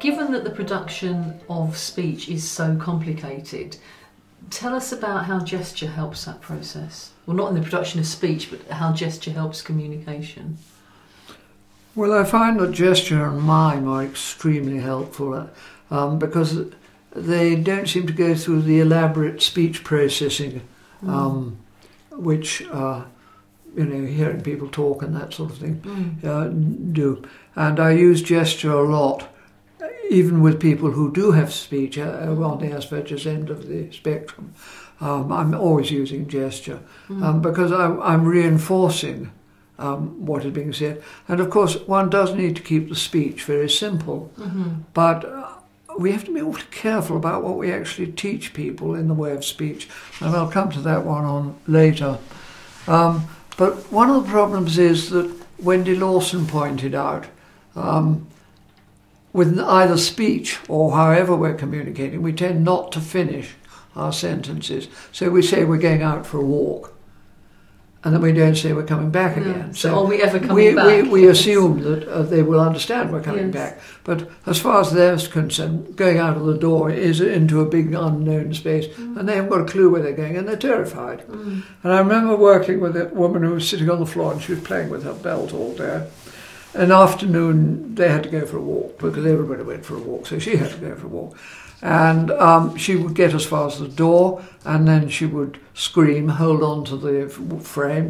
Given that the production of speech is so complicated, tell us about how gesture helps that process. Well, not in the production of speech, but how gesture helps communication. Well, I find that gesture and mime are extremely helpful because they don't seem to go through the elaborate speech processing, which hearing people talk and that sort of thing do. And I use gesture a lot, even with people who do have speech on the Asperger's end of the spectrum. I'm always using gesture because I'm reinforcing what is being said. And of course, one does need to keep the speech very simple, but we have to be awfully careful about what we actually teach people in the way of speech, and I'll come to that one on later. But one of the problems is that Wendy Lawson pointed out, with either speech or however we're communicating, we tend not to finish our sentences. So we say we're going out for a walk, and then we don't say we're coming back again. So are we ever coming back? We assume that they will understand we're coming back. But as far as they're concerned, going out of the door is into a big unknown space, and they haven't got a clue where they're going, and they're terrified. And I remember working with a woman who was sitting on the floor, and she was playing with her belt all day. In the afternoon, they had to go for a walk, because everybody went for a walk, so she had to go for a walk. And she would get as far as the door, and then she would scream, hold on to the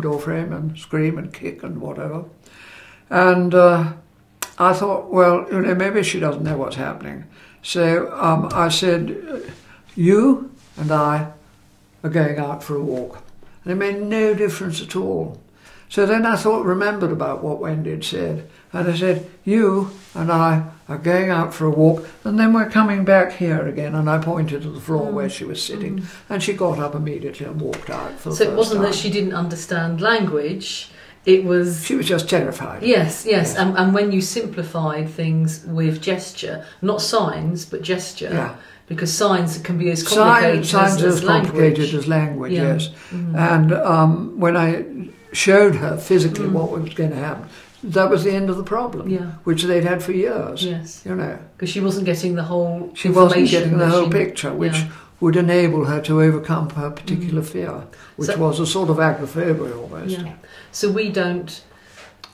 door frame, and scream and kick and whatever. And I thought, well, maybe she doesn't know what's happening. So I said, you and I are going out for a walk. And it made no difference at all. So then I remembered about what Wendy had said, and I said, you and I are going out for a walk, and then we're coming back here again, and I pointed to the floor where she was sitting, and she got up immediately and walked out for the first time. So it wasn't that she didn't understand language, it was... She was just terrified. Yes. And when you simplified things with gesture, not signs, but gesture, because signs can be as complicated as language. Signs are as complicated as language, yes. And when I showed her physically what was going to happen, that was the end of the problem, which they'd had for years. Yes, because she wasn't getting the whole. She wasn't getting the whole picture, which would enable her to overcome her particular fear, which was a sort of agoraphobia almost. Yeah. So we don't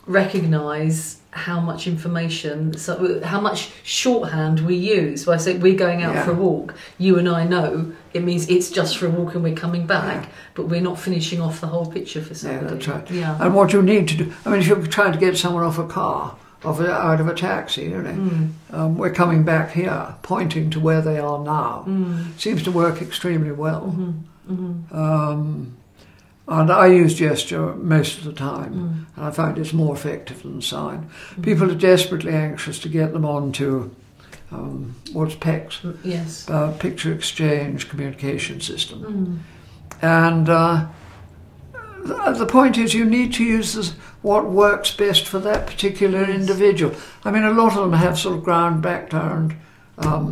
recognise how much information, how much shorthand we use. When I say we're going out for a walk, you and I know it means it's just for a walk and we're coming back, but we're not finishing off the whole picture for somebody. Yeah, that's right. Yeah. And what you need to do, I mean, if you're trying to get someone off a car, out of a taxi, we're coming back here, pointing to where they are now. Seems to work extremely well. And I use gesture most of the time, and I find it's more effective than sign. People are desperately anxious to get them onto what's PECS? Yes. Picture Exchange Communication System. And the point is you need to use what works best for that particular individual. I mean, a lot of them have sort of ground background.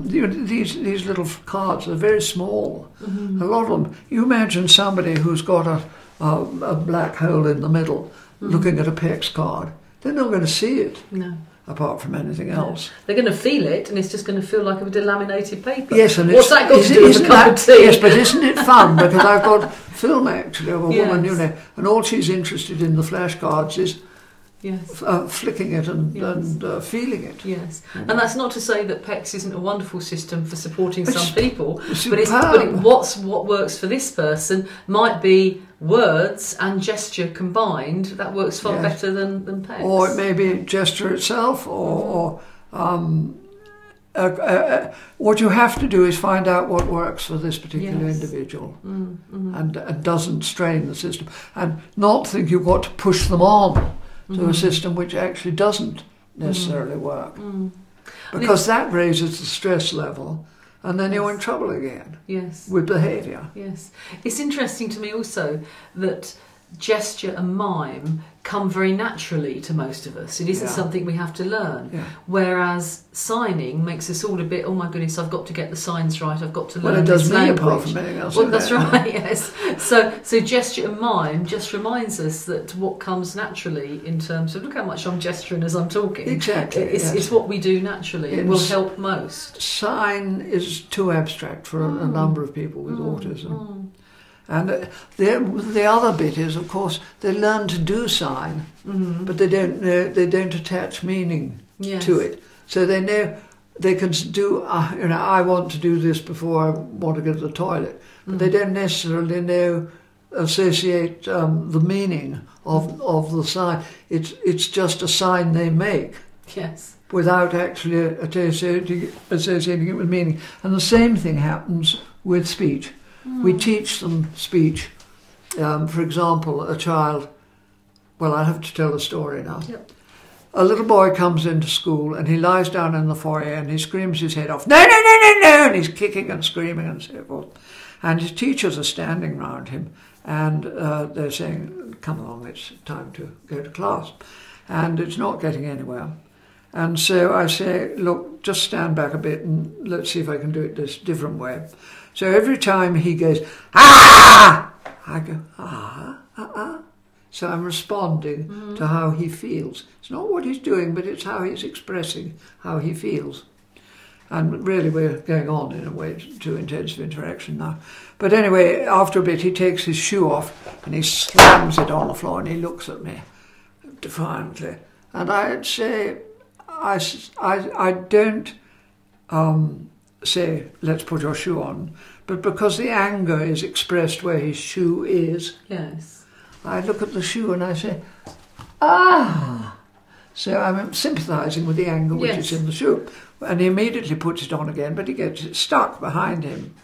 These little cards are very small. A lot of them. You imagine somebody who's got a black hole in the middle looking at a PECS card. They're not going to see it. No. Apart from anything else. They're going to feel it, and it's just going to feel like a bit of laminated paper. Yes, and what's that got to do with a cup of tea? Yes, but isn't it fun? Because I've got film actually of a woman, and all she's interested in the flashcards is flicking it and feeling it. Yes, and that's not to say that PECS isn't a wonderful system for supporting some people, what works for this person might be words and gesture combined. That works far better than PECS. Or it may be gesture itself, or what you have to do is find out what works for this particular individual and doesn't strain the system, and not think you've got to push them on to a system which actually doesn't necessarily work. Because that raises the stress level, and then you're in trouble again with behaviour. Yes. It's interesting to me also that gesture and mime come very naturally to most of us. It isn't something we have to learn. Yeah. Whereas signing makes us all a bit, oh my goodness, I've got to get the signs right, I've got to learn this this language. language. Apart from anything else. Well, that's right, yes. So gesture and mime just reminds us that what comes naturally in terms of, look how much I'm gesturing as I'm talking. Exactly. It's what we do naturally. It will help most. Sign is too abstract for a number of people with autism. And the other bit is, of course, they learn to do sign, but they don't attach meaning to it. So they know they can do, I want to do this before I want to go to the toilet, but they don't necessarily associate the meaning of the sign. It's just a sign they make. Yes. Without actually associating it with meaning. And the same thing happens with speech. We teach them speech. For example, a child, well, I have to tell the story now. Yep. A little boy comes into school and he lies down in the foyer and he screams his head off, no, no, no, no, no, and he's kicking and screaming and so forth. And his teachers are standing round him and they're saying, come along, it's time to go to class. And it's not getting anywhere. And so I say, look, just stand back a bit and let's see if I can do it this different way. So every time he goes, ah, I go, ah, ah, ah. So I'm responding to how he feels. It's not what he's doing, but it's how he's expressing how he feels. And really we're going on in a way to intensive interaction now. But anyway, after a bit he takes his shoe off and he slams it on the floor and he looks at me defiantly. And I'd say, I don't say, let's put your shoe on, but because the anger is expressed where his shoe is, yes, I look at the shoe and I say, ah. So I'm sympathising with the anger which is in the shoe. And he immediately puts it on again, but he gets it stuck behind him,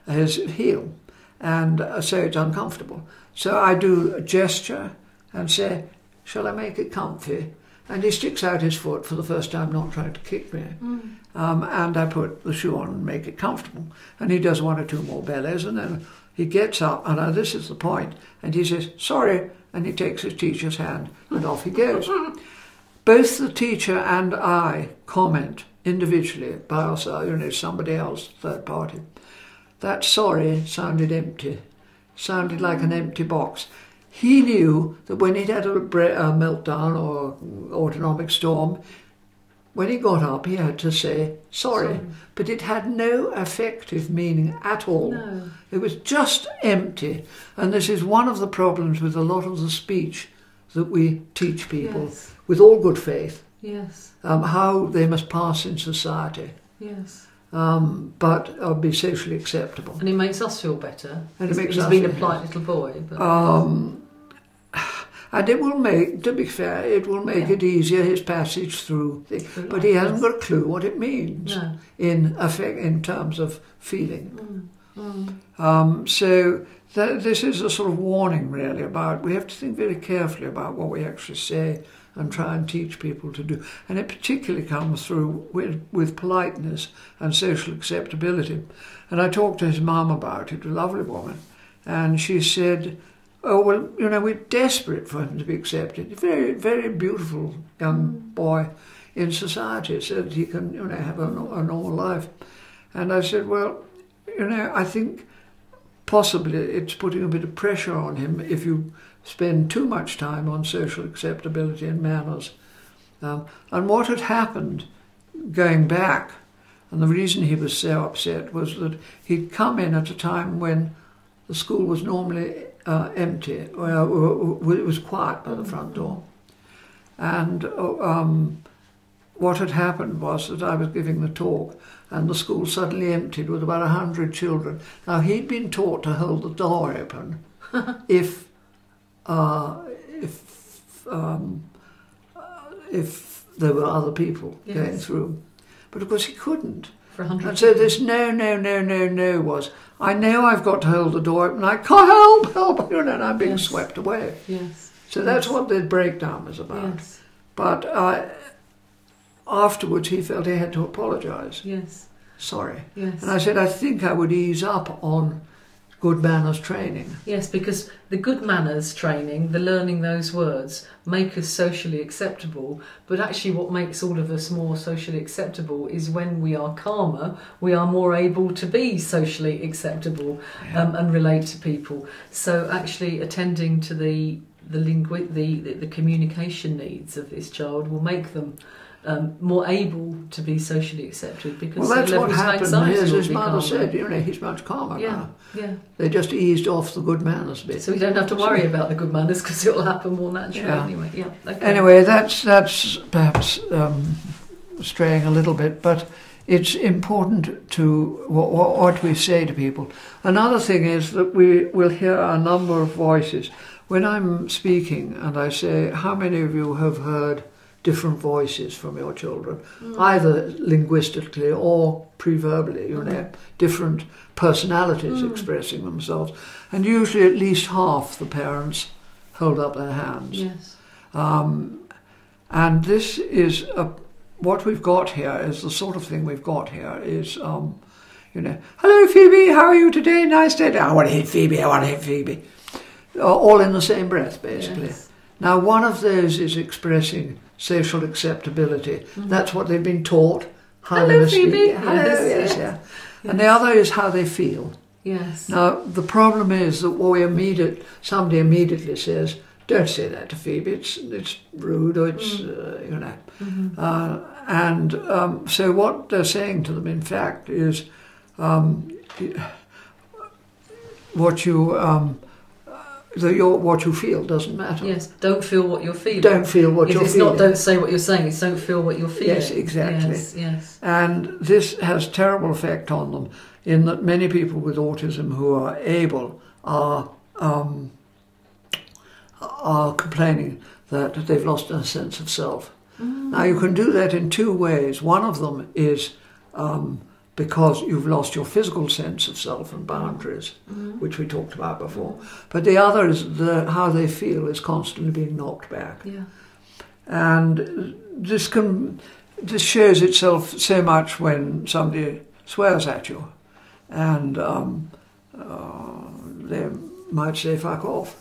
his heel, and so it's uncomfortable. So I do a gesture and say, shall I make it comfy? And he sticks out his foot for the first time, not trying to kick me. And I put the shoe on and make it comfortable. And he does one or two more bellows, and then he gets up, and this is the point, and he says, sorry, and he takes his teacher's hand, and off he goes. Both the teacher and I comment individually by ourselves, somebody else, third party. That sorry sounded empty, sounded like an empty box. He knew that when he'd had a meltdown or autonomic storm, when he got up he had to say sorry. But it had no affective meaning at all. No. It was just empty. And this is one of the problems with a lot of the speech that we teach people, with all good faith, how they must pass in society. Yes. But be socially acceptable. And it makes us feel better. And it makes he's us been a polite little boy. But and it will make, to be fair, it will make it easier, his passage through. But he hasn't got a clue what it means in terms of feeling. So this is a sort of warning, really, about we have to think very carefully about what we actually say and try and teach people to do. And it particularly comes through with politeness and social acceptability. And I talked to his mum about it, a lovely woman, and she said, oh, well, we're desperate for him to be accepted. A very, very beautiful young boy in society so that he can, have a normal life. And I said, well, I think possibly it's putting a bit of pressure on him if you spend too much time on social acceptability and manners. And what had happened going back, and the reason he was so upset was that he'd come in at a time when the school was normally empty. Well, it was quiet by the front door. And what had happened was that I was giving the talk and the school suddenly emptied with about 100 children. Now, he'd been taught to hold the door open if there were other people going through. But of course he couldn't. And so this no was, I know I've got to hold the door open, I can't help, and I'm being swept away. Yes. So that's what the breakdown was about. Yes. But afterwards he felt he had to apologise. Yes. Sorry. Yes. And I said, I think I would ease up on good manners training. Yes, because the good manners training, the learning those words, make us socially acceptable. But actually what makes all of us more socially acceptable is when we are calmer, we are more able to be socially acceptable and relate to people. So actually attending to the communication needs of this child will make them more able to be socially accepted, because well, that's what happened. His mother calmer. said, he's much calmer now. Yeah. They just eased off the good manners bit. So we don't have to worry about the good manners, because it will happen more naturally anyway. Yeah. Okay. Anyway, that's perhaps straying a little bit, but it's important to what we say to people. Another thing is that we will hear a number of voices. When I'm speaking and I say, how many of you have heard different voices from your children, either linguistically or pre-verbally, different personalities expressing themselves. And usually at least half the parents hold up their hands. Yes. And this is, what we've got here is the sort of thing we've got here is, hello Phoebe, how are you today? Nice day. I want to hit Phoebe, I want to hit Phoebe. All in the same breath, basically. Yes. Now, one of those is expressing social acceptability. That's what they've been taught. Hello, Phoebe. Hello, yes. And the other is how they feel. Yes. Now, the problem is that somebody immediately says, don't say that to Phoebe, it's rude, or it's, so what they're saying to them, in fact, is what you feel doesn't matter. Yes, don't feel what you're feeling. Don't feel what you're feeling. It's not don't say what you're saying, it's don't feel what you're feeling. Yes, exactly. Yes. And this has terrible effect on them, in that many people with autism who are able are complaining that they've lost a sense of self. Now, you can do that in two ways. One of them is because you've lost your physical sense of self and boundaries, which we talked about before. But the other is how they feel is constantly being knocked back. Yeah. And this shows itself so much when somebody swears at you, and they might say "fuck off,"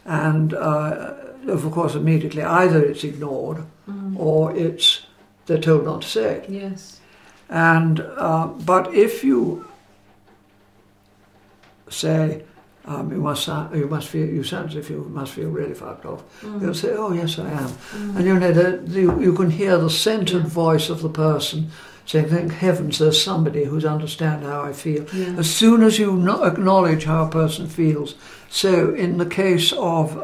and of course immediately either it's ignored or they're told not to say it. Yes. And but if you say you sound as if you must feel really fucked off, they'll say, "Oh yes, I am," and you can hear the centered voice of the person saying, "Thank heavens, there's somebody who's understand how I feel." Yeah. As soon as you acknowledge how a person feels. So in the case of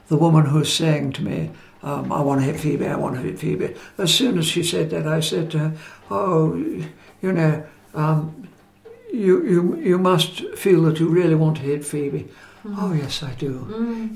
the woman who's saying to me, I want to hit Phoebe, I want to hit Phoebe. As soon as she said that, I said to her, you must feel that you really want to hit Phoebe. Oh, yes, I do.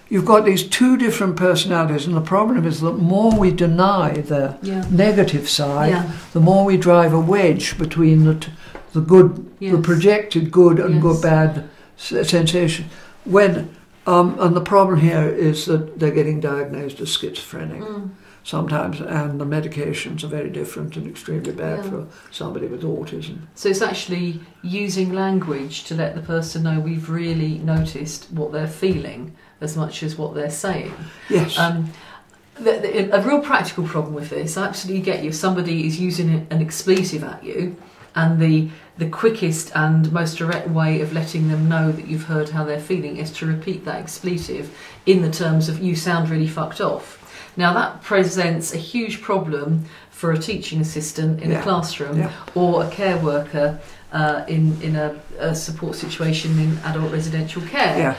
You've got these two different personalities, and the problem is that the more we deny the negative side, the more we drive a wedge between the good, the projected good and good bad sensation. And the problem here is that they're getting diagnosed as schizophrenic sometimes, and the medications are very different and extremely bad for somebody with autism. So it's actually using language to let the person know we've really noticed what they're feeling as much as what they're saying. Yes. A real practical problem with this, I absolutely get you. If somebody is using an expletive at you, and the quickest and most direct way of letting them know that you've heard how they're feeling is to repeat that expletive in the terms of "you sound really fucked off." Now that presents a huge problem for a teaching assistant in a classroom or a care worker in a support situation in adult residential care.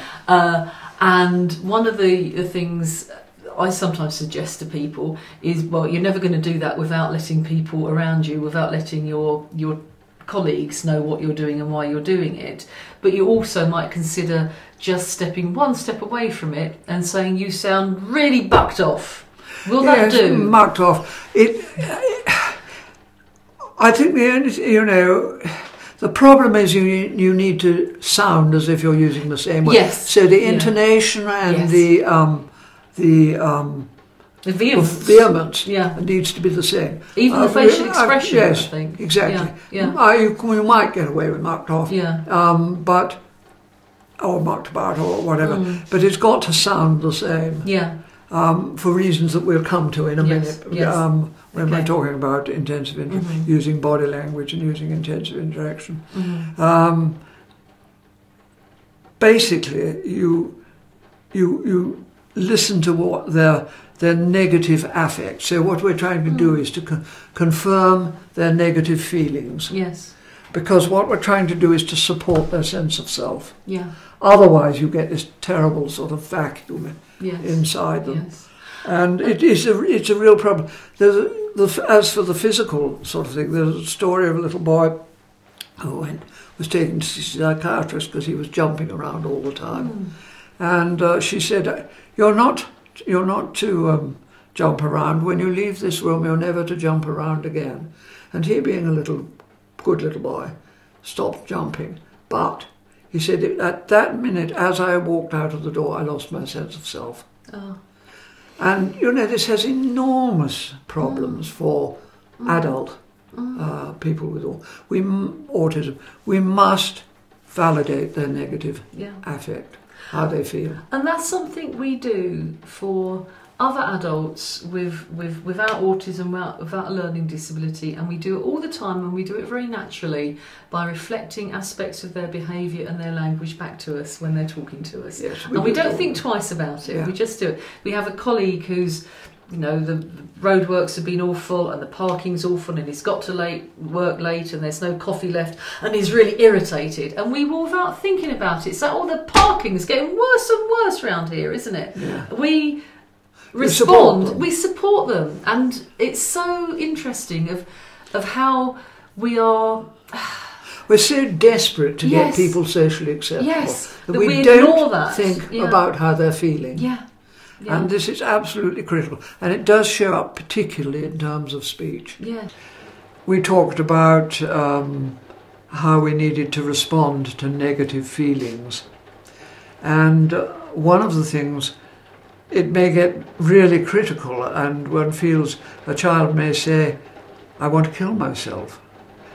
And one of the things I sometimes suggest to people is, well, you're never going to do that without letting people around you, without letting your colleagues know what you're doing and why you're doing it. But you also might consider just stepping one step away from it and saying, "You sound really bucked off." Will that do? Mucked off. I think the problem is you need to sound as if you're using the same word. Yes. So the intonation and The vehemence. Vehemence Yeah. needs to be the same. Even the facial expression, yes, I think. Exactly. Yeah. You might get away with mucked off. Yeah. Or mucked about or whatever. But it's got to sound the same. Yeah. For reasons that we'll come to in a minute. Yes. When we're talking about intensive using body language and using intensive interaction. Basically, you listen to what their negative affect. So what we're trying to do is to confirm their negative feelings. Yes. Because what we're trying to do is to support their sense of self. Yeah. Otherwise, you get this terrible sort of vacuum inside them. Yes. And it's a real problem. As for the physical sort of thing, there's a story of a little boy who was taken to see a psychiatrist because he was jumping around all the time. And she said, you're not to jump around. When you leave this room, you're never to jump around again. And he, being a good little boy, stopped jumping. But he said, at that minute, as I walked out of the door, I lost my sense of self. Oh. And, this has enormous problems for adult people with autism. We must validate their negative affect, how they feel. And that's something we do for other adults without autism, without a learning disability, and we do it all the time, and we do it very naturally by reflecting aspects of their behaviour and their language back to us when they're talking to us. Yes, and we don't think twice about it, we just do it. We have a colleague who's, the roadworks have been awful and the parking's awful and he's got to work late and there's no coffee left and he's really irritated, and we will, without thinking about it, say, the parking's getting worse and worse around here, isn't it? Yeah. We respond, we support them, and it's so interesting of how we are. We're so desperate to get people socially acceptable that we don't think about how they're feeling. And this is absolutely critical, and it does show up particularly in terms of speech. We talked about how we needed to respond to negative feelings, and one of the things, it may get really critical, and one feels a child may say, I want to kill myself.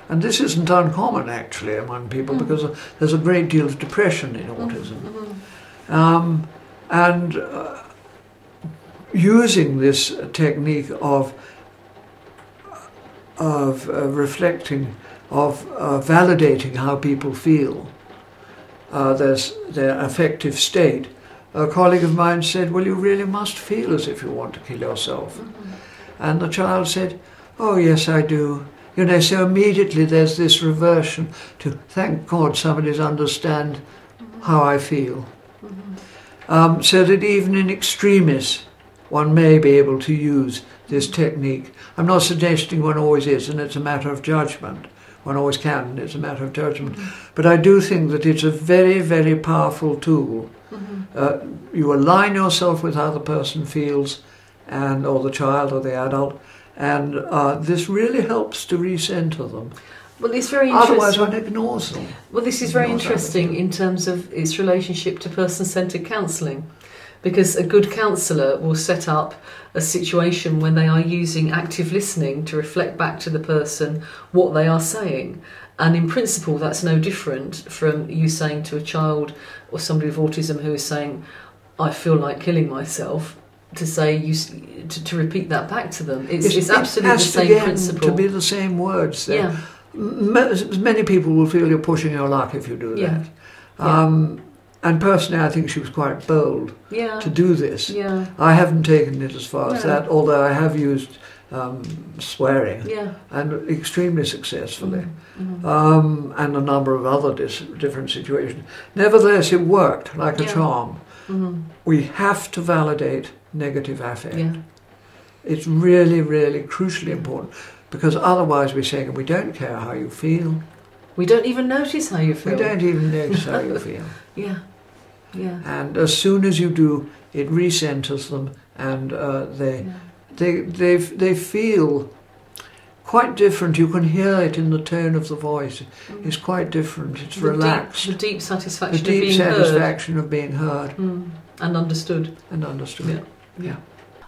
And this isn't uncommon actually among people because there's a great deal of depression in autism. Using this technique of reflecting, of validating how people feel, their affective state, a colleague of mine said, well, you really must feel as if you want to kill yourself. And the child said, oh, yes, I do. So immediately there's this reversion to, thank God somebody's understand how I feel. So that even in extremis, one may be able to use this technique. I'm not suggesting one always is, and it's a matter of judgment. One always can, and it's a matter of judgment. But I do think that it's a very, very powerful tool. You align yourself with how the person feels, or the child or the adult, and this really helps to recenter them. Well, it's very interesting. Otherwise, one ignores them. Well, this is very interesting in terms of its relationship to person-centred counselling, because a good counsellor will set up a situation when they are using active listening to reflect back to the person what they are saying. And in principle, that's no different from you saying to a child or somebody with autism who is saying, I feel like killing myself, to say to repeat that back to them. It's absolutely the same principle. To be the same words. Many people will feel you're pushing your luck if you do that. And personally, I think she was quite bold to do this. I haven't taken it as far as that, although I have used swearing, and extremely successfully, and a number of other different situations. Nevertheless, it worked like a charm. We have to validate negative affect. It's really, really crucially important, because otherwise we're saying we don't care how you feel. We don't even notice how you feel. We don't even notice how you feel. Yeah. And as soon as you do, it recenters them, and they feel quite different. You can hear it in the tone of the voice. It's quite different. It's relaxed. The deep satisfaction of being heard. of being heard. And understood. And understood. Yeah.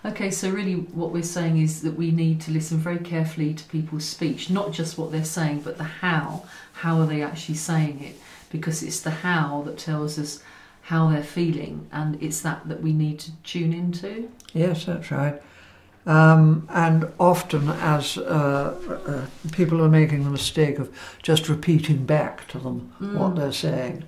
Okay, so really what we're saying is that we need to listen very carefully to people's speech, not just what they're saying, but the how. How are they actually saying it? Because it's the how that tells us how they're feeling, and it's that we need to tune into. Yes, that's right. And often as people are making the mistake of just repeating back to them what they're saying,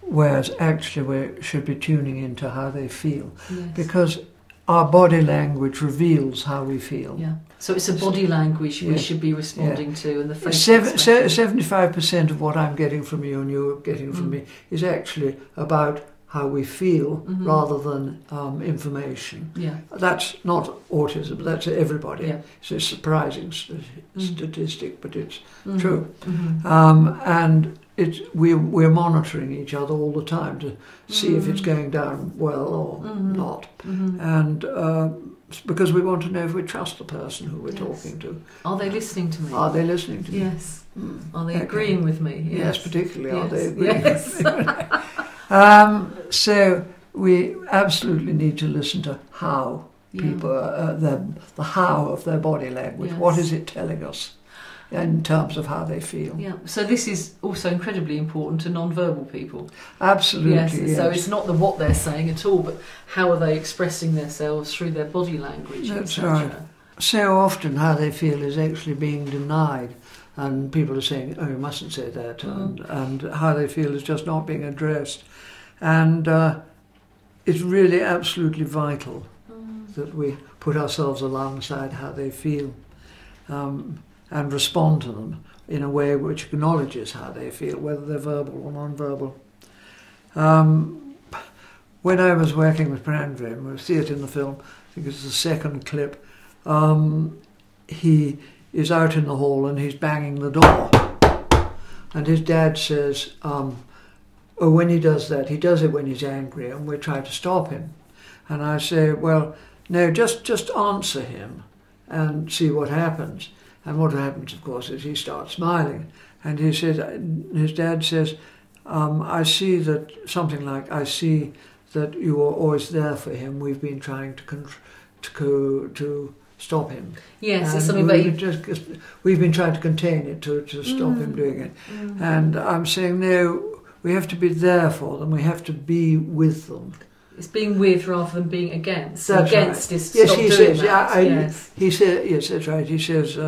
whereas actually we should be tuning into how they feel. Yes. Because our body language reveals how we feel. Yeah. So it's a body language we should be responding to, and the face. 75% of what I'm getting from you and you're getting from me is actually about how we feel rather than information. Yeah. That's not autism, that's everybody. Yeah. It's a surprising statistic, but it's true. And we're monitoring each other all the time to see if it's going down well or not. And because we want to know if we trust the person who we're talking to. Are they listening to me? Are they listening to me? Yes. Are they agreeing with me? Yes, particularly are they agreeing with me. So we absolutely need to listen to how people, the how of their body language. Yes. What is it telling us in terms of how they feel? Yeah. So this is also incredibly important to non-verbal people. Absolutely. Yes. So it's not what they're saying at all, but how are they expressing themselves through their body language? That's right. So often how they feel is actually being denied. And people are saying, oh, you mustn't say that. And how they feel is just not being addressed. And it's really absolutely vital that we put ourselves alongside how they feel and respond to them in a way which acknowledges how they feel, whether they're verbal or non-verbal. When I was working with Brandon, we'll see it in the film, I think it's the second clip, he is out in the hall and he's banging the door. And his dad says, oh, when he does that, he does it when he's angry and we try to stop him. And I say, well, no, just answer him and see what happens. And what happens, of course, is he starts smiling. And he says, his dad says, I see that, something like, I see that you are always there for him. We've been trying to stop him. Yes, and it's something we've been trying to contain it, to stop him doing it. And I'm saying, no, we have to be there for them. We have to be with them. It's being with rather than being against. That's against right. is yes, stop he doing says. that. Yes, he said. Yes, that's right. He says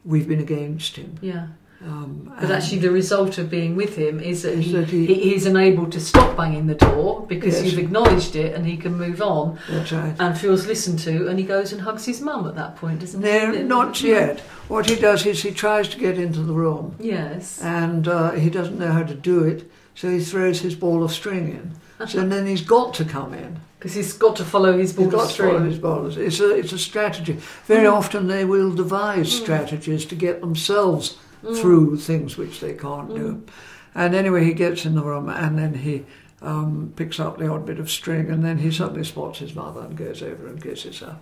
we've been against him. Yeah. But actually, the result of being with him is that he's enabled to stop banging the door because you've acknowledged it, and he can move on. That's right. And feels listened to, and he goes and hugs his mum at that point, doesn't he? No, not yet. What he does is he tries to get into the room. Yes. And he doesn't know how to do it, so he throws his ball of string in. So then he's got to come in. Because he's got to follow his ball of string. He's got to follow his ball. It's a strategy. Very often they will devise strategies to get themselves through things which they can't do. And anyway, he gets in the room and then he picks up the odd bit of string and then he suddenly spots his mother and goes over and kisses her.